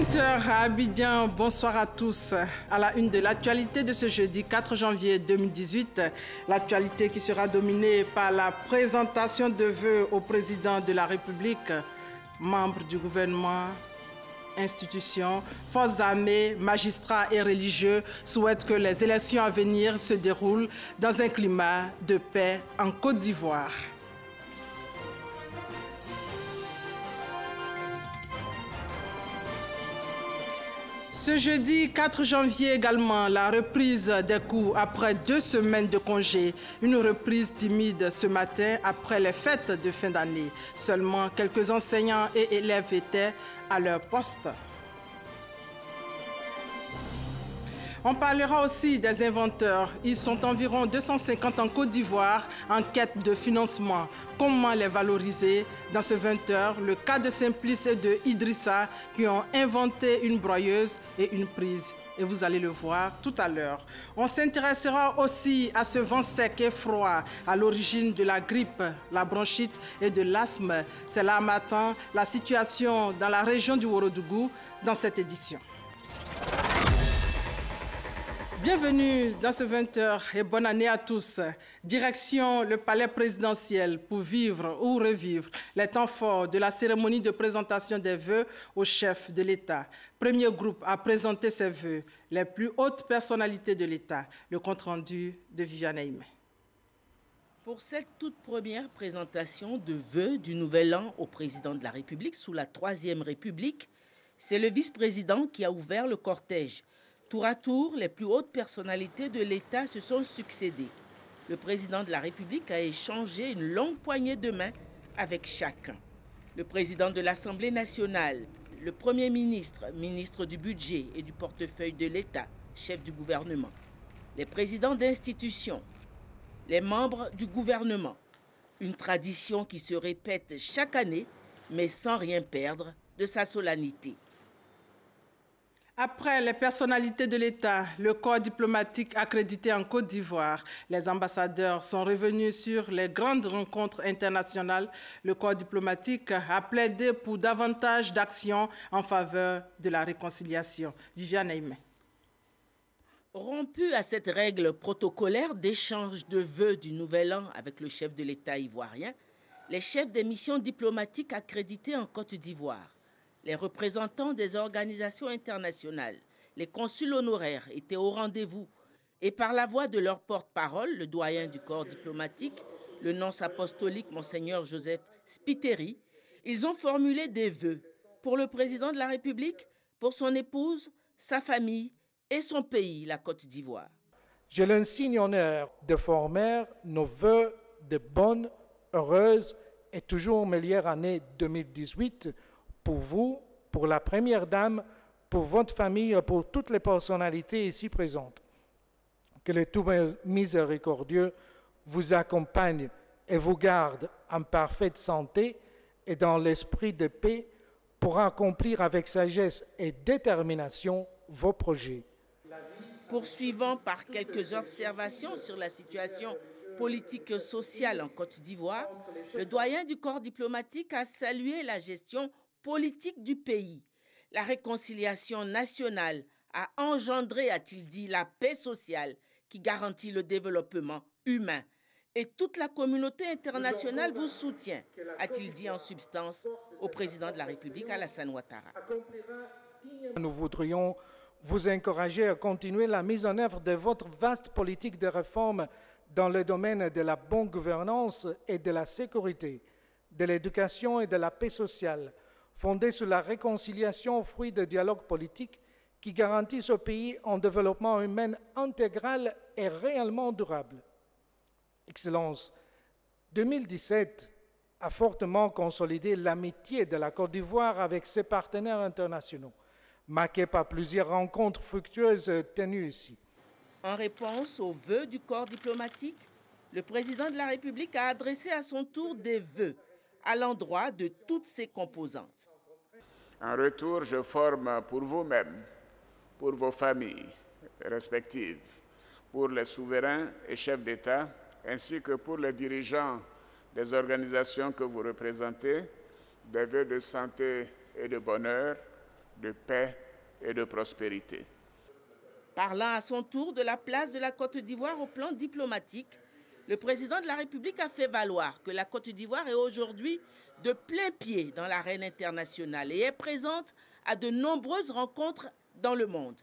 20h à Abidjan, bonsoir à tous. À la une de l'actualité de ce jeudi 4 janvier 2018, l'actualité qui sera dominée par la présentation de vœux au président de la République, membres du gouvernement, institutions, forces armées, magistrats et religieux souhaitent que les élections à venir se déroulent dans un climat de paix en Côte d'Ivoire. Ce jeudi 4 janvier également, la reprise des cours après 2 semaines de congé. Une reprise timide ce matin après les fêtes de fin d'année. Seulement quelques enseignants et élèves étaient à leur poste. On parlera aussi des inventeurs. Ils sont environ 250 en Côte d'Ivoire en quête de financement. Comment les valoriser? Dans ce 20h, le cas de Simplice et de Idrissa qui ont inventé une broyeuse et une prise. Et vous allez le voir tout à l'heure. On s'intéressera aussi à ce vent sec et froid à l'origine de la grippe, la bronchite et de l'asthme. C'est là matin la situation dans la région du Ourodougou dans cette édition. Bienvenue dans ce 20h et bonne année à tous. Direction le palais présidentiel pour vivre ou revivre les temps forts de la cérémonie de présentation des vœux au chef de l'État. Premier groupe à présenter ses vœux, les plus hautes personnalités de l'État. Le compte-rendu de Viviane Aimé. Pour cette toute première présentation de vœux du Nouvel An au président de la République sous la Troisième République, c'est le vice-président qui a ouvert le cortège. Tour à tour, les plus hautes personnalités de l'État se sont succédées. Le président de la République a échangé une longue poignée de main avec chacun. Le président de l'Assemblée nationale, le Premier ministre, ministre du Budget et du portefeuille de l'État, chef du gouvernement, les présidents d'institutions, les membres du gouvernement. Une tradition qui se répète chaque année, mais sans rien perdre de sa solennité. Après les personnalités de l'État, le corps diplomatique accrédité en Côte d'Ivoire, les ambassadeurs sont revenus sur les grandes rencontres internationales. Le corps diplomatique a plaidé pour davantage d'actions en faveur de la réconciliation. Viviane Aimé. Rompu à cette règle protocolaire d'échange de vœux du Nouvel An avec le chef de l'État ivoirien, les chefs des missions diplomatiques accréditées en Côte d'Ivoire, les représentants des organisations internationales, les consuls honoraires étaient au rendez-vous. Et par la voix de leur porte-parole, le doyen du corps diplomatique, le nonce apostolique Monseigneur Joseph Spiteri, ils ont formulé des vœux pour le président de la République, pour son épouse, sa famille et son pays, la Côte d'Ivoire. J'ai l'insigne honneur de former nos vœux de bonne, heureuse et toujours meilleure année 2018 pour vous, pour la Première Dame, pour votre famille et pour toutes les personnalités ici présentes. Que le tout miséricordieux vous accompagne et vous garde en parfaite santé et dans l'esprit de paix pour accomplir avec sagesse et détermination vos projets. Poursuivant par quelques observations sur la situation politique et sociale en Côte d'Ivoire, le doyen du corps diplomatique a salué la gestion politique du pays. La réconciliation nationale a engendré, a-t-il dit, la paix sociale qui garantit le développement humain. Et toute la communauté internationale vous soutient, a-t-il dit en substance au président de la République, Alassane Ouattara. Nous voudrions vous encourager à continuer la mise en œuvre de votre vaste politique de réforme dans le domaine de la bonne gouvernance et de la sécurité, de l'éducation et de la paix sociale, fondée sur la réconciliation au fruit de dialogue politique qui garantissent au pays un développement humain intégral et réellement durable. Excellence, 2017 a fortement consolidé l'amitié de la Côte d'Ivoire avec ses partenaires internationaux, marquée par plusieurs rencontres fructueuses tenues ici. En réponse aux vœux du corps diplomatique, le président de la République a adressé à son tour des vœux à l'endroit de toutes ses composantes. En retour, je forme pour vous-même, pour vos familles respectives, pour les souverains et chefs d'État, ainsi que pour les dirigeants des organisations que vous représentez, des vœux de santé et de bonheur, de paix et de prospérité. Parlant à son tour de la place de la Côte d'Ivoire au plan diplomatique, le président de la République a fait valoir que la Côte d'Ivoire est aujourd'hui de plein pied dans l'arène internationale et est présente à de nombreuses rencontres dans le monde.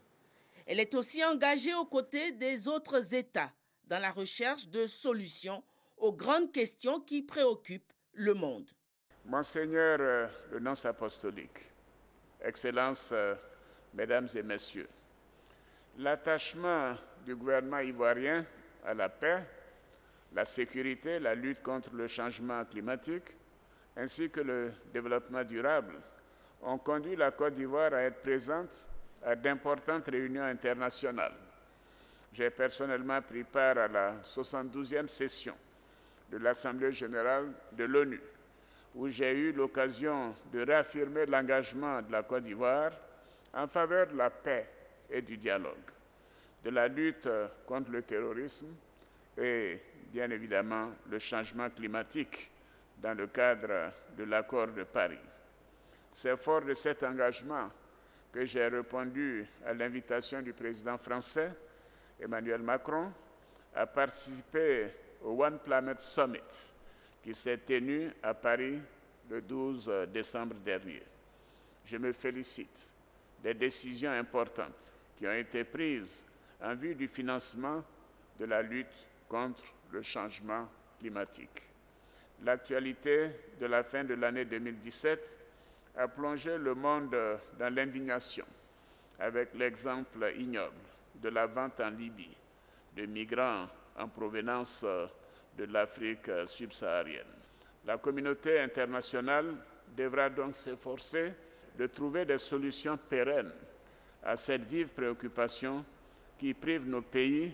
Elle est aussi engagée aux côtés des autres États dans la recherche de solutions aux grandes questions qui préoccupent le monde. Monseigneur le nonce apostolique, Excellences, Mesdames et Messieurs, l'attachement du gouvernement ivoirien à la paix, la sécurité, la lutte contre le changement climatique, ainsi que le développement durable, ont conduit la Côte d'Ivoire à être présente à d'importantes réunions internationales. J'ai personnellement pris part à la 72e session de l'Assemblée générale de l'ONU, où j'ai eu l'occasion de réaffirmer l'engagement de la Côte d'Ivoire en faveur de la paix et du dialogue, de la lutte contre le terrorisme et, bien évidemment, le changement climatique dans le cadre de l'accord de Paris. C'est fort de cet engagement que j'ai répondu à l'invitation du président français, Emmanuel Macron, à participer au One Planet Summit qui s'est tenu à Paris le 12 décembre dernier. Je me félicite des décisions importantes qui ont été prises en vue du financement de la lutte contre le changement climatique. L'actualité de la fin de l'année 2017 a plongé le monde dans l'indignation avec l'exemple ignoble de la vente en Libye de migrants en provenance de l'Afrique subsaharienne. La communauté internationale devra donc s'efforcer de trouver des solutions pérennes à cette vive préoccupation qui prive nos pays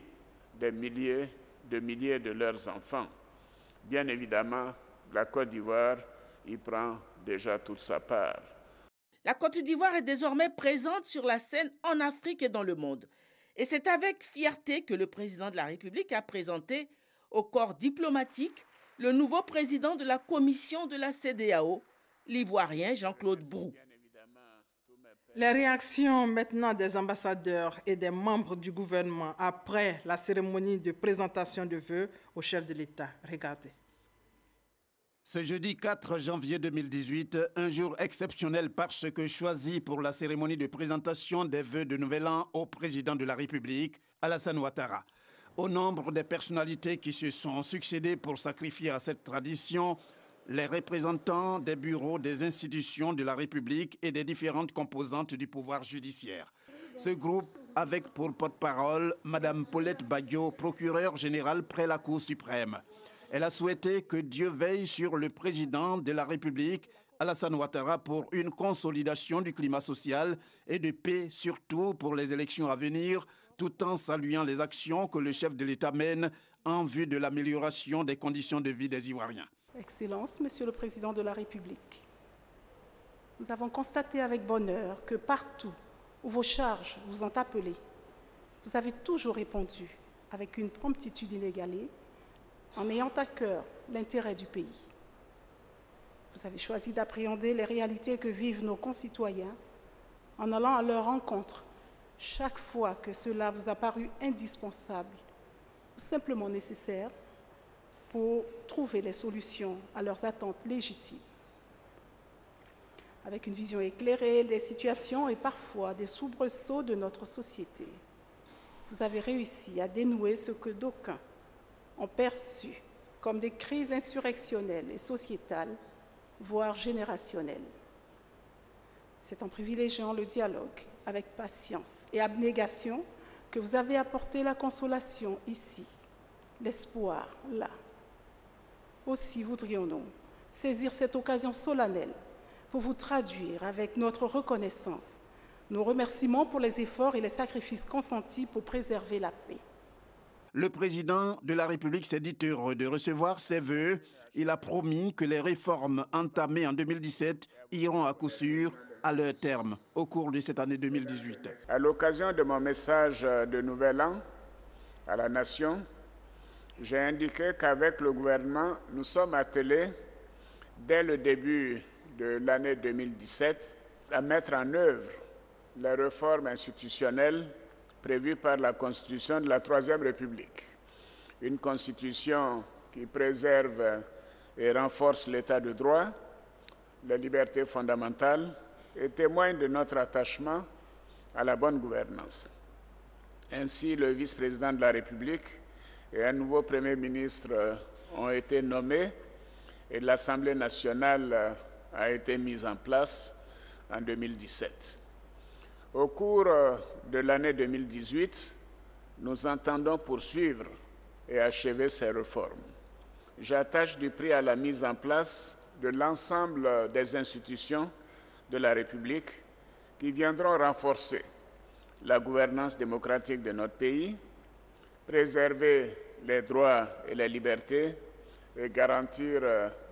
des milliers de leurs enfants. Bien évidemment, la Côte d'Ivoire y prend déjà toute sa part. La Côte d'Ivoire est désormais présente sur la scène en Afrique et dans le monde. Et c'est avec fierté que le président de la République a présenté au corps diplomatique le nouveau président de la commission de la CEDEAO, l'Ivoirien Jean-Claude Brou. Les réactions maintenant des ambassadeurs et des membres du gouvernement après la cérémonie de présentation de vœux au chef de l'État. Regardez. Ce jeudi 4 janvier 2018, un jour exceptionnel parce que choisi pour la cérémonie de présentation des vœux de Nouvel An au président de la République, Alassane Ouattara. Au nombre des personnalités qui se sont succédées pour sacrifier à cette tradition, les représentants des bureaux des institutions de la République et des différentes composantes du pouvoir judiciaire. Ce groupe avec pour porte-parole Mme Paulette Badio, procureure générale près la Cour suprême. Elle a souhaité que Dieu veille sur le président de la République, Alassane Ouattara, pour une consolidation du climat social et de paix, surtout pour les élections à venir, tout en saluant les actions que le chef de l'État mène en vue de l'amélioration des conditions de vie des Ivoiriens. Excellences, Monsieur le Président de la République, nous avons constaté avec bonheur que partout où vos charges vous ont appelé, vous avez toujours répondu avec une promptitude inégalée, en ayant à cœur l'intérêt du pays. Vous avez choisi d'appréhender les réalités que vivent nos concitoyens en allant à leur rencontre chaque fois que cela vous a paru indispensable ou simplement nécessaire pour trouver les solutions à leurs attentes légitimes. Avec une vision éclairée des situations et parfois des soubresauts de notre société, vous avez réussi à dénouer ce que d'aucuns ont perçu comme des crises insurrectionnelles et sociétales, voire générationnelles. C'est en privilégiant le dialogue avec patience et abnégation que vous avez apporté la consolation ici, l'espoir là. Aussi voudrions-nous saisir cette occasion solennelle pour vous traduire avec notre reconnaissance nos remerciements pour les efforts et les sacrifices consentis pour préserver la paix. Le président de la République s'est dit heureux de recevoir ses vœux. Il a promis que les réformes entamées en 2017 iront à coup sûr à leur terme au cours de cette année 2018. À l'occasion de mon message de Nouvel An à la Nation, j'ai indiqué qu'avec le gouvernement, nous sommes attelés, dès le début de l'année 2017, à mettre en œuvre les réformes institutionnelles prévues par la Constitution de la Troisième République. Une Constitution qui préserve et renforce l'état de droit, les libertés fondamentales et témoigne de notre attachement à la bonne gouvernance. Ainsi, le vice-président de la République et un nouveau Premier ministre ont été nommés et l'Assemblée nationale a été mise en place en 2017. Au cours de l'année 2018, nous entendons poursuivre et achever ces réformes. J'attache du prix à la mise en place de l'ensemble des institutions de la République qui viendront renforcer la gouvernance démocratique de notre pays, préserver les droits et les libertés et garantir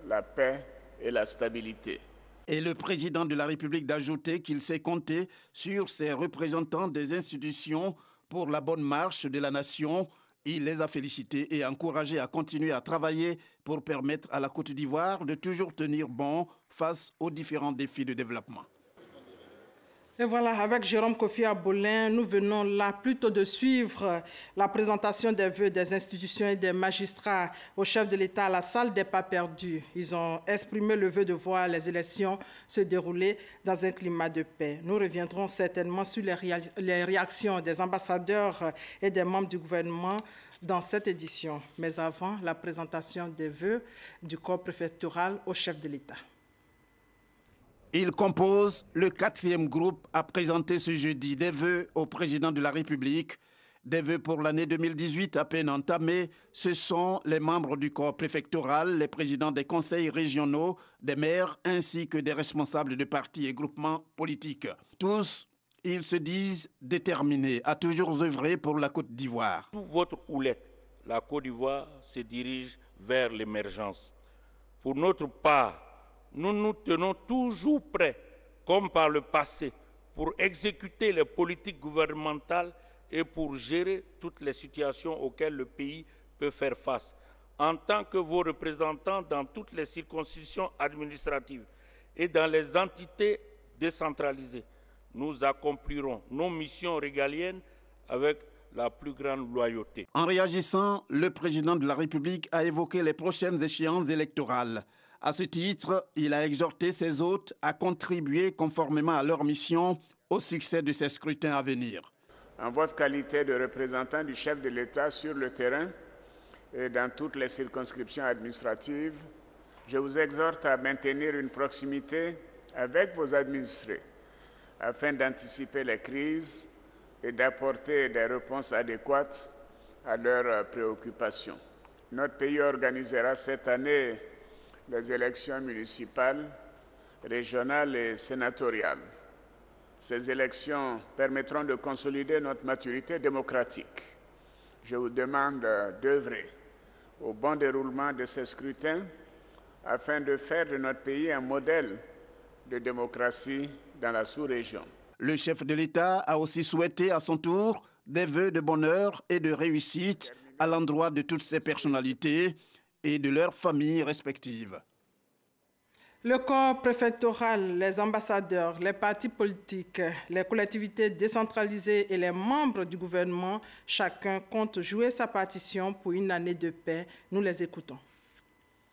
la paix et la stabilité. Et le président de la République d'ajouter qu'il sait compter sur ses représentants des institutions pour la bonne marche de la nation. Il les a félicités et encouragés à continuer à travailler pour permettre à la Côte d'Ivoire de toujours tenir bon face aux différents défis de développement. Et voilà, avec Jérôme Kofi Abolin, nous venons là plutôt de suivre la présentation des vœux des institutions et des magistrats au chef de l'État à la salle des pas perdus. Ils ont exprimé le vœu de voir les élections se dérouler dans un climat de paix. Nous reviendrons certainement sur les réactions des ambassadeurs et des membres du gouvernement dans cette édition. Mais avant, la présentation des vœux du corps préfectoral au chef de l'État. Il compose le 4e groupe à présenter ce jeudi des vœux au président de la République. Des vœux pour l'année 2018 à peine entamés. Ce sont les membres du corps préfectoral, les présidents des conseils régionaux, des maires ainsi que des responsables de partis et groupements politiques. Tous, ils se disent déterminés à toujours œuvrer pour la Côte d'Ivoire. Sous votre houlette, la Côte d'Ivoire se dirige vers l'émergence. Pour notre part, nous nous tenons toujours prêts, comme par le passé, pour exécuter les politiques gouvernementales et pour gérer toutes les situations auxquelles le pays peut faire face. En tant que vos représentants dans toutes les circonscriptions administratives et dans les entités décentralisées, nous accomplirons nos missions régaliennes avec la plus grande loyauté. En réagissant, le président de la République a évoqué les prochaines échéances électorales. À ce titre, il a exhorté ses hôtes à contribuer conformément à leur mission au succès de ces scrutins à venir. En votre qualité de représentant du chef de l'État sur le terrain et dans toutes les circonscriptions administratives, je vous exhorte à maintenir une proximité avec vos administrés afin d'anticiper les crises et d'apporter des réponses adéquates à leurs préoccupations. Notre pays organisera cette année les élections municipales, régionales et sénatoriales. Ces élections permettront de consolider notre maturité démocratique. Je vous demande d'œuvrer au bon déroulement de ces scrutins afin de faire de notre pays un modèle de démocratie dans la sous-région. Le chef de l'État a aussi souhaité à son tour des vœux de bonheur et de réussite à l'endroit de toutes ces personnalités et de leurs familles respectives. Le corps préfectoral, les ambassadeurs, les partis politiques, les collectivités décentralisées et les membres du gouvernement, chacun compte jouer sa partition pour une année de paix. Nous les écoutons.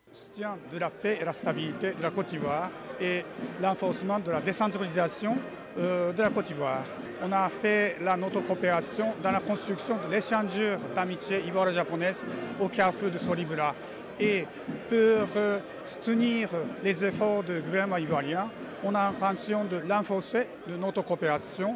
Le soutien de la paix et la stabilité de la Côte d'Ivoire et l'enforcement de la décentralisation de la Côte d'Ivoire. On a fait notre coopération dans la construction de l'échangeur d'amitié ivoiro-japonaise au carrefour de Solibula. Et pour soutenir les efforts du gouvernement ivoirien, on a l'intention de renforcer notre coopération.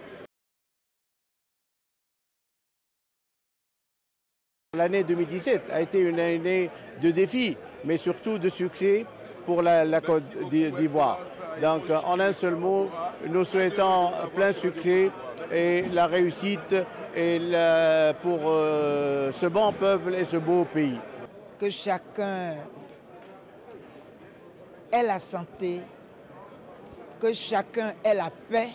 L'année 2017 a été une année de défis, mais surtout de succès pour la Côte d'Ivoire. Donc, en un seul mot, nous souhaitons plein succès et la réussite pour ce bon peuple et ce beau pays. Que chacun ait la santé, que chacun ait la paix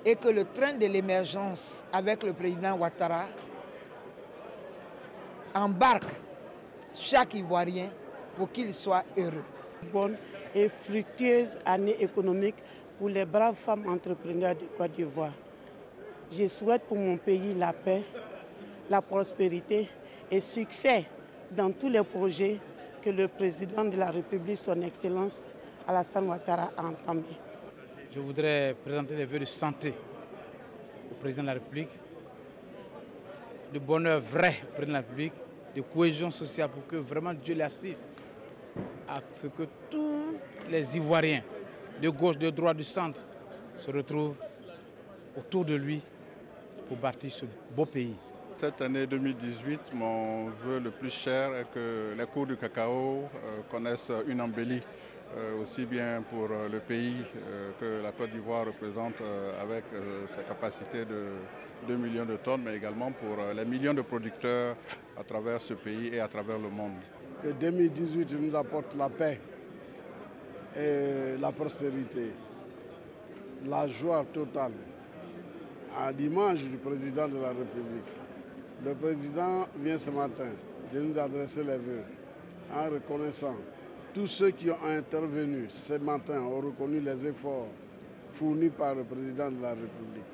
et que le train de l'émergence avec le président Ouattara embarque chaque Ivoirien pour qu'il soit heureux. Bonne et fructueuse année économique pour les braves femmes entrepreneurs de Côte d'Ivoire. Je souhaite pour mon pays la paix, la prospérité et succès dans tous les projets que le président de la République, son Excellence Alassane Ouattara, a entamés. Je voudrais présenter les vœux de santé au président de la République, de bonheur vrai au président de la République, de cohésion sociale pour que vraiment Dieu l'assiste à ce que tous les Ivoiriens, de gauche, de droite, du centre, se retrouvent autour de lui pour bâtir ce beau pays. Cette année 2018, mon vœu le plus cher est que les cours du cacao connaissent une embellie, aussi bien pour le pays que la Côte d'Ivoire représente avec sa capacité de 2 millions de tonnes, mais également pour les millions de producteurs à travers ce pays et à travers le monde. Que 2018 nous apporte la paix et la prospérité, la joie totale. À l'image du président de la République. Le président vient ce matin de nous adresser les vœux en reconnaissant tous ceux qui ont intervenu ce matin, ont reconnu les efforts fournis par le président de la République.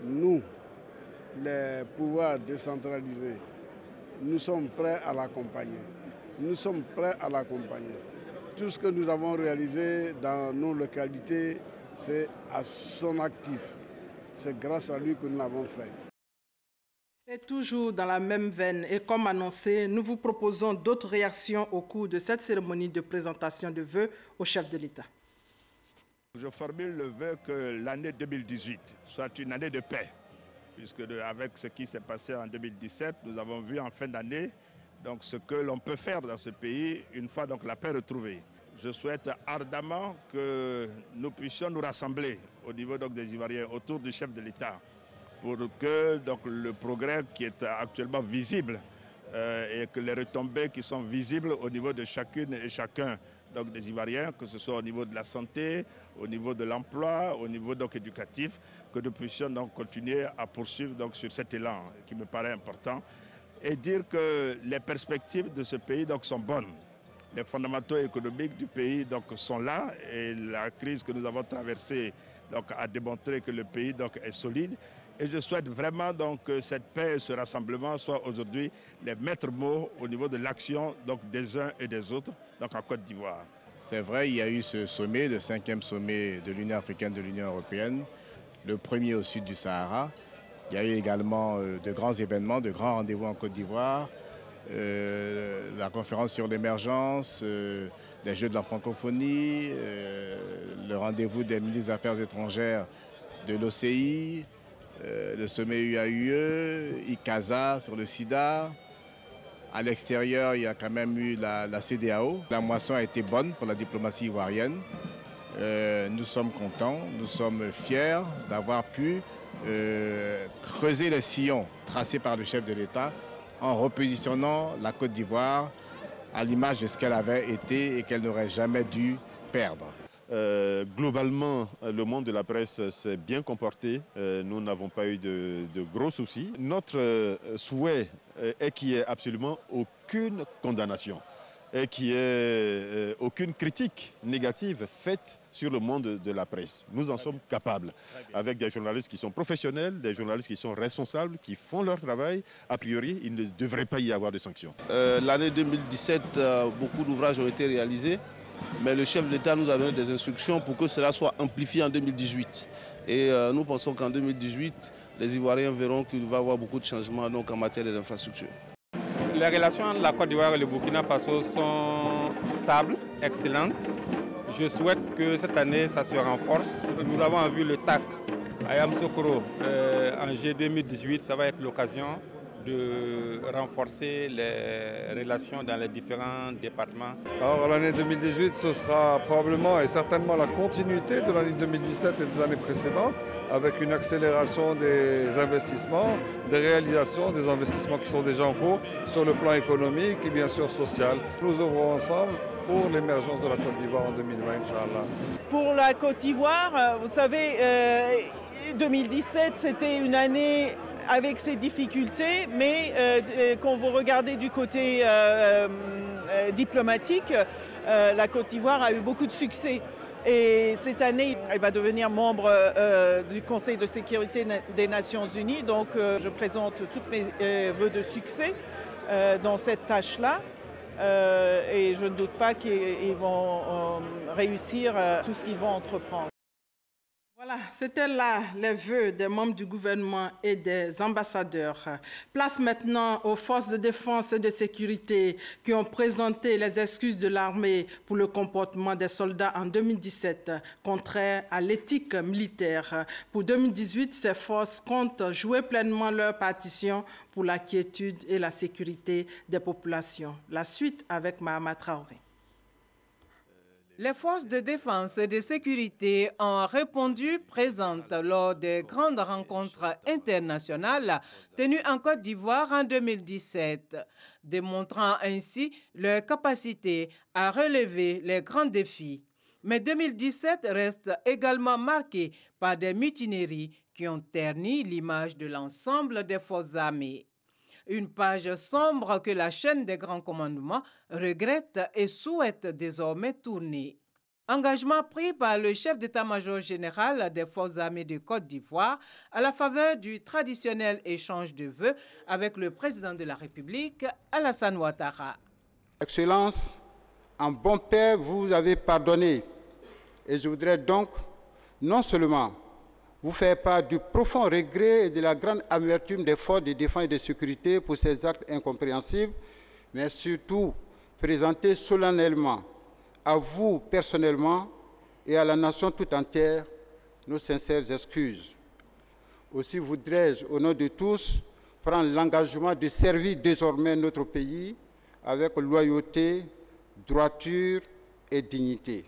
Nous, les pouvoirs décentralisés, nous sommes prêts à l'accompagner. Nous sommes prêts à l'accompagner. Tout ce que nous avons réalisé dans nos localités, c'est à son actif. C'est grâce à lui que nous l'avons fait. Et toujours dans la même veine, et comme annoncé, nous vous proposons d'autres réactions au cours de cette cérémonie de présentation de vœux au chef de l'État. Je formule le vœu que l'année 2018 soit une année de paix, puisque avec ce qui s'est passé en 2017, nous avons vu en fin d'année donc ce que l'on peut faire dans ce pays une fois donc la paix retrouvée. Je souhaite ardemment que nous puissions nous rassembler au niveau donc des Ivoiriens autour du chef de l'État pour que donc, le progrès qui est actuellement visible et que les retombées qui sont visibles au niveau de chacune et chacun donc, des Ivoiriens, que ce soit au niveau de la santé, au niveau de l'emploi, au niveau donc, éducatif, que nous puissions donc, continuer à poursuivre donc, sur cet élan qui me paraît important et dire que les perspectives de ce pays donc, sont bonnes. Les fondamentaux économiques du pays donc, sont là et la crise que nous avons traversée donc, a démontré que le pays donc, est solide. Et je souhaite vraiment donc, que cette paix et ce rassemblement soient aujourd'hui les maîtres mots au niveau de l'action des uns et des autres donc, en Côte d'Ivoire. C'est vrai, il y a eu ce sommet, le 5e sommet de l'Union africaine de l'Union européenne, le premier au sud du Sahara. Il y a eu également de grands événements, de grands rendez-vous en Côte d'Ivoire. La conférence sur l'émergence, les Jeux de la francophonie, le rendez-vous des ministres des Affaires étrangères de l'OCI, le sommet UAUE, ICASA sur le sida. À l'extérieur, il y a quand même eu la CEDEAO. La moisson a été bonne pour la diplomatie ivoirienne. Nous sommes contents, nous sommes fiers d'avoir pu creuser les sillons tracés par le chef de l'État en repositionnant la Côte d'Ivoire à l'image de ce qu'elle avait été et qu'elle n'aurait jamais dû perdre. Globalement, le monde de la presse s'est bien comporté. Nous n'avons pas eu de gros soucis. Notre souhait est qu'il n'y ait absolument aucune condamnation et qu'il n'y ait aucune critique négative faite sur le monde de la presse. Nous en sommes capables, avec des journalistes qui sont professionnels, des journalistes qui sont responsables, qui font leur travail. A priori, il ne devrait pas y avoir de sanctions. L'année 2017, beaucoup d'ouvrages ont été réalisés, mais le chef de l'État nous a donné des instructions pour que cela soit amplifié en 2018. Et nous pensons qu'en 2018, les Ivoiriens verront qu'il va y avoir beaucoup de changements donc, en matière des infrastructures. Les relations entre la Côte d'Ivoire et le Burkina Faso sont stables, excellentes. Je souhaite que cette année, ça se renforce. Nous avons vu le TAC à Yamoussoukro en G 2018. Ça va être l'occasion de renforcer les relations dans les différents départements. Alors l'année 2018, ce sera probablement et certainement la continuité de l'année 2017 et des années précédentes, avec une accélération des investissements, des réalisations, des investissements qui sont déjà en cours sur le plan économique et bien sûr social. Nous œuvrons ensemble pour l'émergence de la Côte d'Ivoire en 2020, Inch'Allah. Pour la Côte d'Ivoire, vous savez, 2017, c'était une année avec ses difficultés, mais quand vous regardez du côté diplomatique, la Côte d'Ivoire a eu beaucoup de succès. Et cette année, elle va devenir membre du Conseil de sécurité des Nations Unies. Donc, je présente tous mes vœux de succès dans cette tâche-là. Et je ne doute pas qu'ils vont réussir tout ce qu'ils vont entreprendre. Voilà, c'était là les vœux des membres du gouvernement et des ambassadeurs. Place maintenant aux forces de défense et de sécurité qui ont présenté les excuses de l'armée pour le comportement des soldats en 2017, contraire à l'éthique militaire. Pour 2018, ces forces comptent jouer pleinement leur partition pour la quiétude et la sécurité des populations. La suite avec Mahama Traoré. Les forces de défense et de sécurité ont répondu présentes lors des grandes rencontres internationales tenues en Côte d'Ivoire en 2017, démontrant ainsi leur capacité à relever les grands défis. Mais 2017 reste également marqué par des mutineries qui ont terni l'image de l'ensemble des forces armées. Une page sombre que la chaîne des grands commandements regrette et souhaite désormais tourner. Engagement pris par le chef d'état-major général des forces armées de Côte d'Ivoire à la faveur du traditionnel échange de vœux avec le président de la République, Alassane Ouattara. Excellence, en bon père, vous avez pardonné. Et je voudrais donc non seulement vous faire part du profond regret et de la grande amertume des forces de défense et de sécurité pour ces actes incompréhensibles, mais surtout présenter solennellement à vous personnellement et à la nation tout entière nos sincères excuses. Aussi voudrais-je, au nom de tous, prendre l'engagement de servir désormais notre pays avec loyauté, droiture et dignité.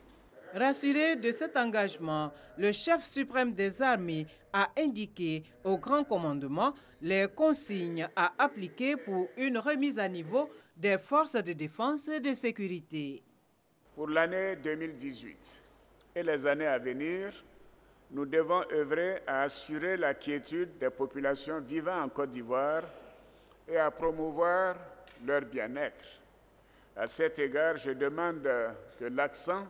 Rassuré de cet engagement, le chef suprême des armées a indiqué au grand commandement les consignes à appliquer pour une remise à niveau des forces de défense et de sécurité. Pour l'année 2018 et les années à venir, nous devons œuvrer à assurer la quiétude des populations vivant en Côte d'Ivoire et à promouvoir leur bien-être. À cet égard, je demande que l'accent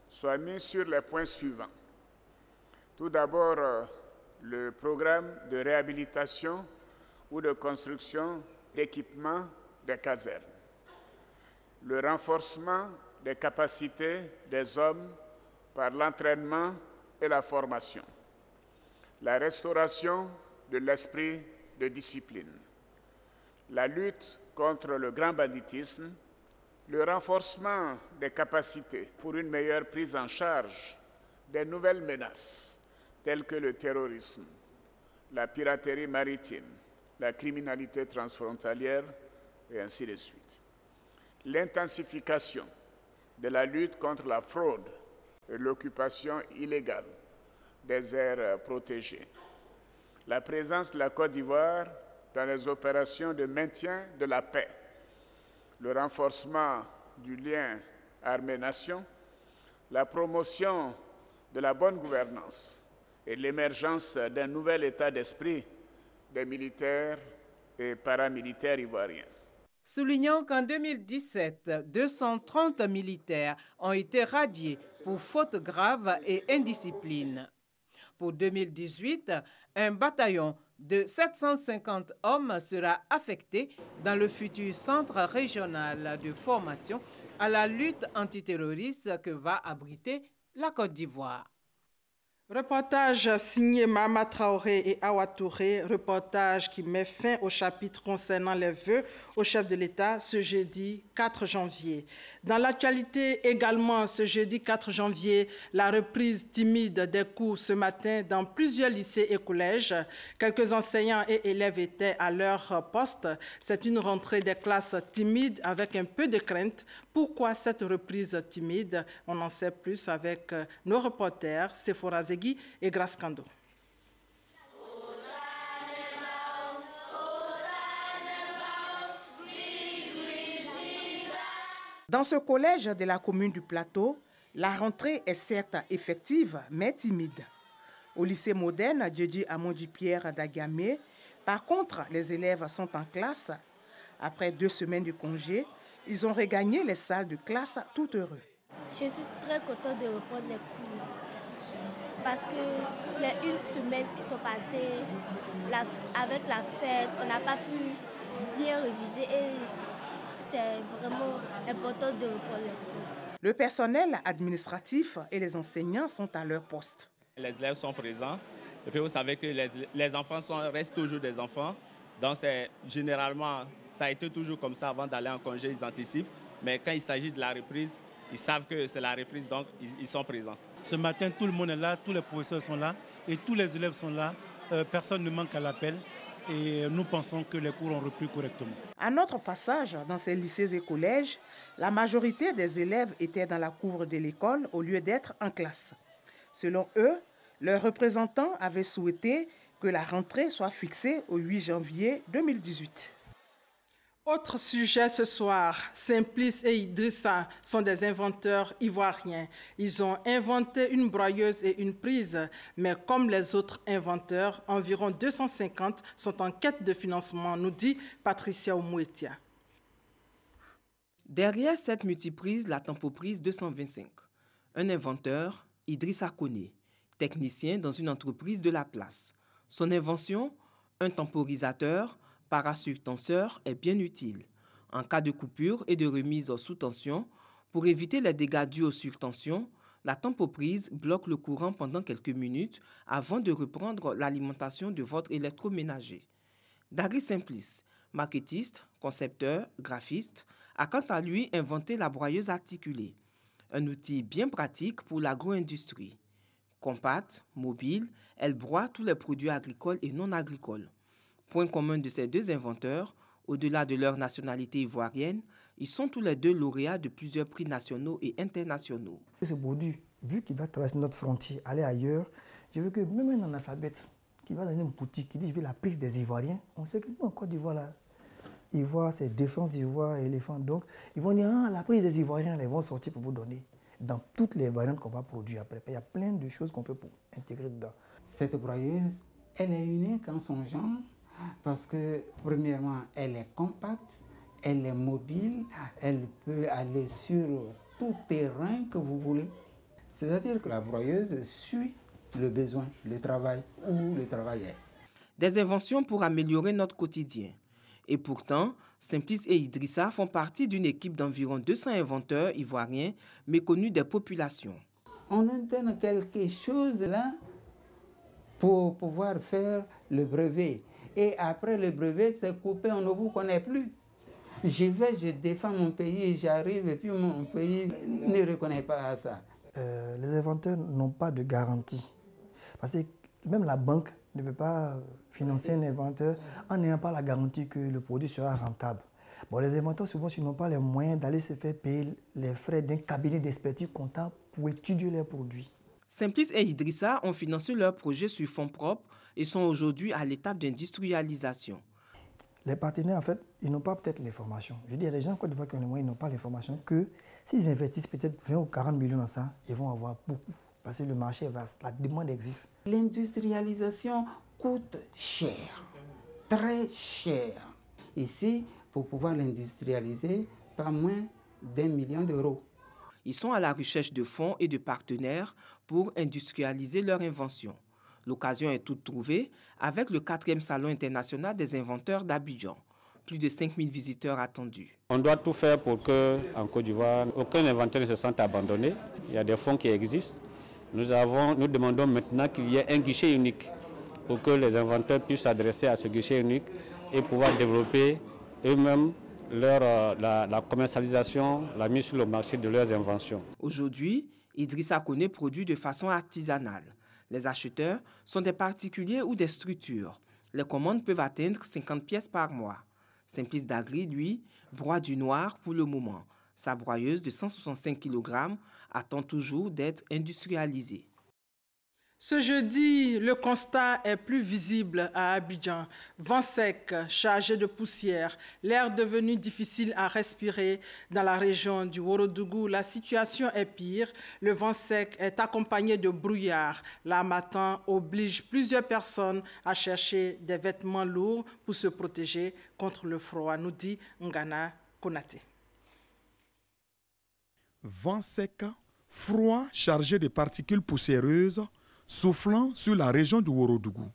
soit mis sur les points suivants. Tout d'abord, le programme de réhabilitation ou de construction d'équipements des casernes, le renforcement des capacités des hommes par l'entraînement et la formation, la restauration de l'esprit de discipline, la lutte contre le grand banditisme, le renforcement des capacités pour une meilleure prise en charge des nouvelles menaces telles que le terrorisme, la piraterie maritime, la criminalité transfrontalière et ainsi de suite. L'intensification de la lutte contre la fraude et l'occupation illégale des aires protégées. La présence de la Côte d'Ivoire dans les opérations de maintien de la paix, le renforcement du lien armée-nation, la promotion de la bonne gouvernance et l'émergence d'un nouvel état d'esprit des militaires et paramilitaires ivoiriens. Soulignant qu'en 2017, 230 militaires ont été radiés pour fautes graves et indiscipline. Pour 2018, un bataillon de 750 hommes sera affecté dans le futur centre régional de formation à la lutte antiterroriste que va abriter la Côte d'Ivoire. Reportage signé Mahama Traoré et Awa Touré, reportage qui met fin au chapitre concernant les vœux au chef de l'État ce jeudi 4 janvier. Dans l'actualité également, ce jeudi 4 janvier, la reprise timide des cours ce matin dans plusieurs lycées et collèges. Quelques enseignants et élèves étaient à leur poste. C'est une rentrée des classes timide avec un peu de crainte. Pourquoi cette reprise timide? On en sait plus avec nos reporters, Sephora Zegui et Grace Kando. Dans ce collège de la commune du Plateau, la rentrée est certes effective, mais timide. Au lycée moderne Djedji Amondi Pierre d'Agamé, par contre, les élèves sont en classe. Après 2 semaines de congé, ils ont regagné les salles de classe tout heureux. Je suis très contente de reprendre les cours parce que les 1 semaine qui sont passées, avec la fête, on n'a pas pu bien réviser et c'est vraiment important de reprendre les cours. Le personnel administratif et les enseignants sont à leur poste. Les élèves sont présents et puis vous savez que les enfants restent toujours des enfants. Donc généralement, ça a été toujours comme ça avant d'aller en congé, ils anticipent. Mais quand il s'agit de la reprise, ils savent que c'est la reprise, donc ils sont présents. Ce matin, tout le monde est là, tous les professeurs sont là et tous les élèves sont là. Personne ne manque à l'appel et nous pensons que les cours ont repris correctement. À notre passage dans ces lycées et collèges, la majorité des élèves étaient dans la cour de l'école au lieu d'être en classe. Selon eux, leurs représentants avaient souhaité que la rentrée soit fixée au 8 janvier 2018. Autre sujet ce soir, Simplice et Idrissa sont des inventeurs ivoiriens. Ils ont inventé une broyeuse et une prise, mais comme les autres inventeurs, environ 250 sont en quête de financement, nous dit Patricia Oumouetia. Derrière cette multiprise, la Tempoprise 225, un inventeur, Idrissa Koné, technicien dans une entreprise de la place. Son invention, un temporisateur, parasurtenseur est bien utile. En cas de coupure et de remise sous tension, pour éviter les dégâts dus aux surtensions, la tempoprise bloque le courant pendant quelques minutes avant de reprendre l'alimentation de votre électroménager. Dagri Simplice, markettiste, concepteur, graphiste, a quant à lui inventé la broyeuse articulée, un outil bien pratique pour l'agro-industrie. Compacte, mobile, elle broie tous les produits agricoles et non agricoles. Point commun de ces deux inventeurs, au-delà de leur nationalité ivoirienne, ils sont tous les deux lauréats de plusieurs prix nationaux et internationaux. Ce produit, vu qu'il va traverser notre frontière, aller ailleurs, je veux que même un analphabète qui va dans une boutique, qui dit je veux la prise des Ivoiriens, on sait que nous en Côte d'Ivoire, là, Ivoire, c'est défense d'Ivoire, éléphant. Donc, ils vont dire, la prise des Ivoiriens, ils vont sortir pour vous donner dans toutes les variantes qu'on va produire après. Il y a plein de choses qu'on peut intégrer dedans. Cette broyeuse, elle est unique en son genre parce que, premièrement, elle est compacte, elle est mobile, elle peut aller sur tout terrain que vous voulez. C'est-à-dire que la broyeuse suit le besoin, le travail, où le travail est. Des inventions pour améliorer notre quotidien. Et pourtant, Simplice et Idrissa font partie d'une équipe d'environ 200 inventeurs ivoiriens méconnus des populations. On interne quelque chose là pour pouvoir faire le brevet. Et après le brevet, c'est coupé, on ne vous connaît plus. Je défends mon pays, j'arrive et puis mon pays ne reconnaît pas ça. Les inventeurs n'ont pas de garantie. Parce que même la banque ne peut pas financer un inventeur en n'ayant pas la garantie que le produit sera rentable. Bon, les inventeurs, souvent, ils n'ont pas les moyens d'aller se faire payer les frais d'un cabinet d'expertise comptable pour étudier leurs produits. Simplice et Idrissa ont financé leur projet sur fonds propres et sont aujourd'hui à l'étape d'industrialisation. Les partenaires, en fait, ils n'ont pas peut-être l'information. Je dis, il y a des gens en Côte d'Ivoire qui ont les moyens, ils n'ont pas l'information que s'ils investissent peut-être 20 ou 40 millions dans ça, ils vont avoir beaucoup. Parce que le marché est vaste, la demande existe. L'industrialisation coûte cher, très cher. Ici, pour pouvoir l'industrialiser, pas moins d'1 million d'euros. Ils sont à la recherche de fonds et de partenaires pour industrialiser leur invention. L'occasion est toute trouvée avec le 4e Salon international des inventeurs d'Abidjan. Plus de 5000 visiteurs attendus. On doit tout faire pour qu'en Côte d'Ivoire, aucun inventeur ne se sente abandonné. Il y a des fonds qui existent. Nous demandons maintenant qu'il y ait un guichet unique pour que les inventeurs puissent s'adresser à ce guichet unique et pouvoir développer eux-mêmes la commercialisation, la mise sur le marché de leurs inventions. Aujourd'hui, Idrissa Koné produit de façon artisanale. Les acheteurs sont des particuliers ou des structures. Les commandes peuvent atteindre 50 pièces par mois. Simplice Dagri, lui, broie du noir pour le moment. Sa broyeuse de 165 kg attend toujours d'être industrialisée. Ce jeudi, le constat est plus visible à Abidjan. Vent sec, chargé de poussière, l'air devenu difficile à respirer. Dans la région du Ourodougou, la situation est pire. Le vent sec est accompagné de brouillard. L'harmattan oblige plusieurs personnes à chercher des vêtements lourds pour se protéger contre le froid, nous dit Ngana Konaté. Vent sec, froid chargé de particules poussiéreuses soufflant sur la région du Ourodougou.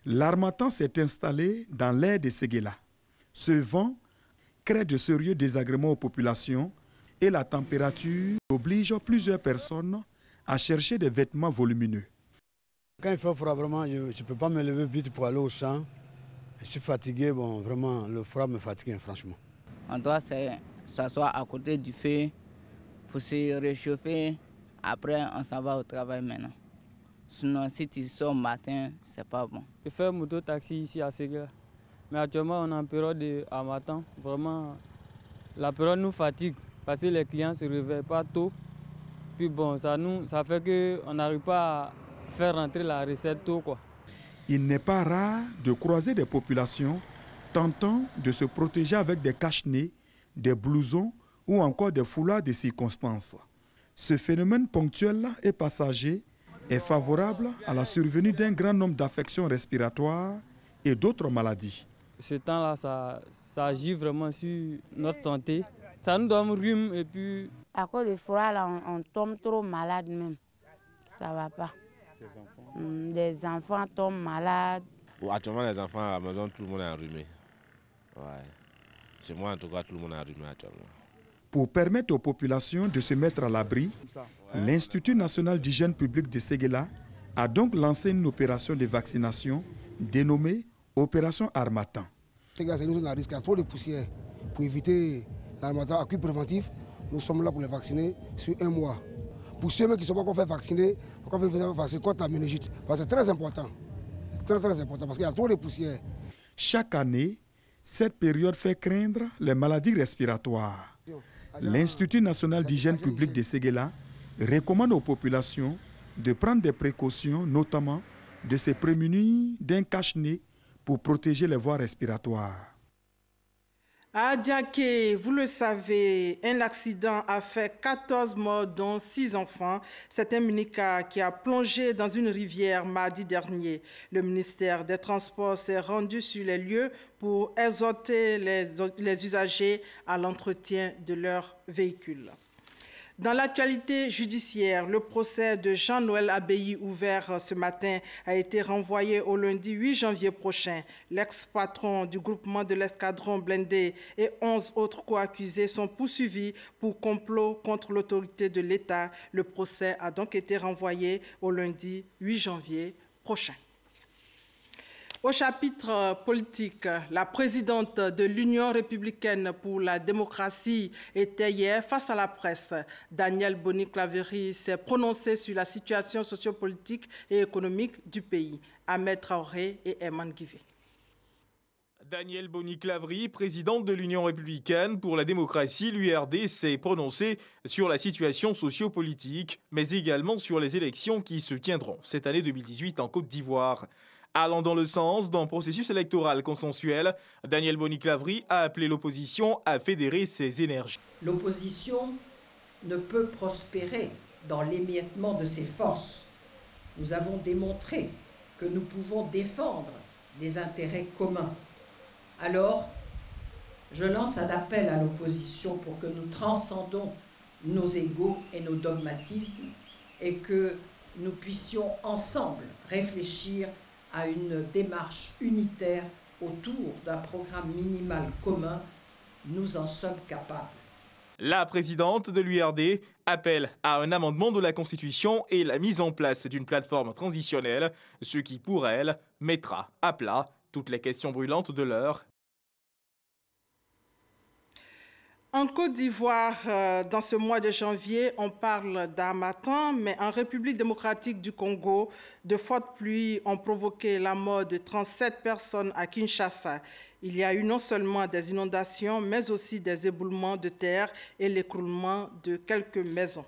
L'harmattan s'est installé dans l'air de Séguéla. Ce vent crée de sérieux désagréments aux populations et la température oblige plusieurs personnes à chercher des vêtements volumineux. Quand il fait froid, vraiment, je ne peux pas me lever vite pour aller au champ. Je suis fatigué, bon, vraiment, le froid me fatigue, franchement. On doit s'asseoir à côté du feu pour se réchauffer. Après, on s'en va au travail maintenant. Sinon, si tu sors au matin, c'est pas bon. Je fais moto-taxi ici à Séguéla. Mais actuellement, on est en période de harmattan. Vraiment, la période nous fatigue parce que les clients ne se réveillent pas tôt. Puis bon, ça fait qu'on n'arrive pas à faire rentrer la recette tôt, quoi. Il n'est pas rare de croiser des populations tentant de se protéger avec des cache-nez, des blousons ou encore des foulards de circonstances. Ce phénomène ponctuel et passager est favorable à la survenue d'un grand nombre d'affections respiratoires et d'autres maladies. Ce temps-là, ça agit vraiment sur notre santé. Ça nous donne rhume et puis... À cause du froid, là, on tombe trop malade même. Ça ne va pas. Des enfants tombent malades. Actuellement, les enfants à la maison, tout le monde est enrhumé. Ouais. Chez moi, en tout cas, tout le monde est enrhumé actuellement. Pour permettre aux populations de se mettre à l'abri, l'Institut national d'hygiène publique de Séguéla a donc lancé une opération de vaccination dénommée Opération Harmattan. Nous sommes à risque, il y a trop de poussière. Pour éviter l'harmattan à cure préventif, nous sommes là pour les vacciner sur 1 mois. Pour ceux qui ne sont pas encore fait vacciner, on va faire vacciner contre la méningite. Parce que c'est très important. C'est très, très important parce qu'il y a trop de poussière. Chaque année, cette période fait craindre les maladies respiratoires. L'Institut national d'hygiène publique de Séguéla recommande aux populations de prendre des précautions, notamment de se prémunir d'un cache-nez pour protéger les voies respiratoires. À Diaké, vous le savez, un accident a fait 14 morts, dont 6 enfants. C'est un minicar qui a plongé dans une rivière mardi dernier. Le ministère des Transports s'est rendu sur les lieux pour exhorter les usagers à l'entretien de leurs véhicules. Dans l'actualité judiciaire, le procès de Jean-Noël Abbaye, ouvert ce matin, a été renvoyé au lundi 8 janvier prochain. L'ex-patron du groupement de l'escadron blindé et 11 autres co-accusés sont poursuivis pour complot contre l'autorité de l'État. Le procès a donc été renvoyé au lundi 8 janvier prochain. Au chapitre politique, la présidente de l'Union républicaine pour la démocratie était hier face à la presse. Daniel Boni-Claverie s'est prononcé sur la situation sociopolitique et économique du pays. Ahmed Traoré et Herman Guivé. Daniel Boni-Claverie, présidente de l'Union républicaine pour la démocratie, l'URD, s'est prononcé sur la situation sociopolitique, mais également sur les élections qui se tiendront cette année 2018 en Côte d'Ivoire. Allant dans le sens d'un processus électoral consensuel, Daniel Boni-Claverie a appelé l'opposition à fédérer ses énergies. L'opposition ne peut prospérer dans l'émiettement de ses forces. Nous avons démontré que nous pouvons défendre des intérêts communs. Alors, je lance un appel à l'opposition pour que nous transcendons nos égos et nos dogmatismes et que nous puissions ensemble réfléchir à une démarche unitaire autour d'un programme minimal commun. Nous en sommes capables. La présidente de l'URD appelle à un amendement de la Constitution et la mise en place d'une plateforme transitionnelle, ce qui, pour elle, mettra à plat toutes les questions brûlantes de l'heure. En Côte d'Ivoire, dans ce mois de janvier, on parle d'harmattan, mais en République démocratique du Congo, de fortes pluies ont provoqué la mort de 37 personnes à Kinshasa. Il y a eu non seulement des inondations, mais aussi des éboulements de terre et l'écroulement de quelques maisons.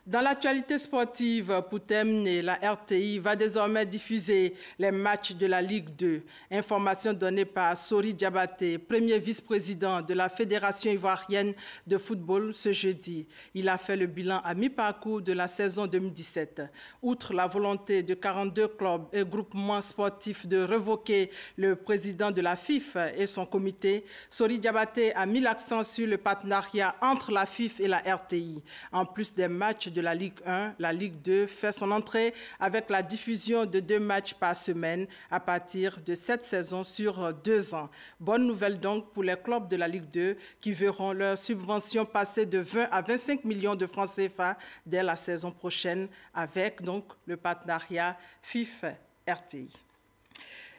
Dans l'actualité sportive, pour terminer, la RTI va désormais diffuser les matchs de la Ligue 2. Information donnée par Sori Diabaté, premier vice-président de la Fédération ivoirienne de football ce jeudi. Il a fait le bilan à mi-parcours de la saison 2017. Outre la volonté de 42 clubs et groupements sportifs de révoquer le président de la FIF et son comité, Sori Diabaté a mis l'accent sur le partenariat entre la FIF et la RTI. En plus des matchs de la Ligue 1, la Ligue 2 fait son entrée avec la diffusion de 2 matchs par semaine à partir de cette saison sur 2 ans. Bonne nouvelle donc pour les clubs de la Ligue 2 qui verront leur subvention passer de 20 à 25 millions de francs CFA dès la saison prochaine avec donc le partenariat FIF-RTI.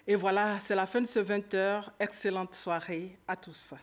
Et voilà, c'est la fin de ce 20h. Excellente soirée à tous.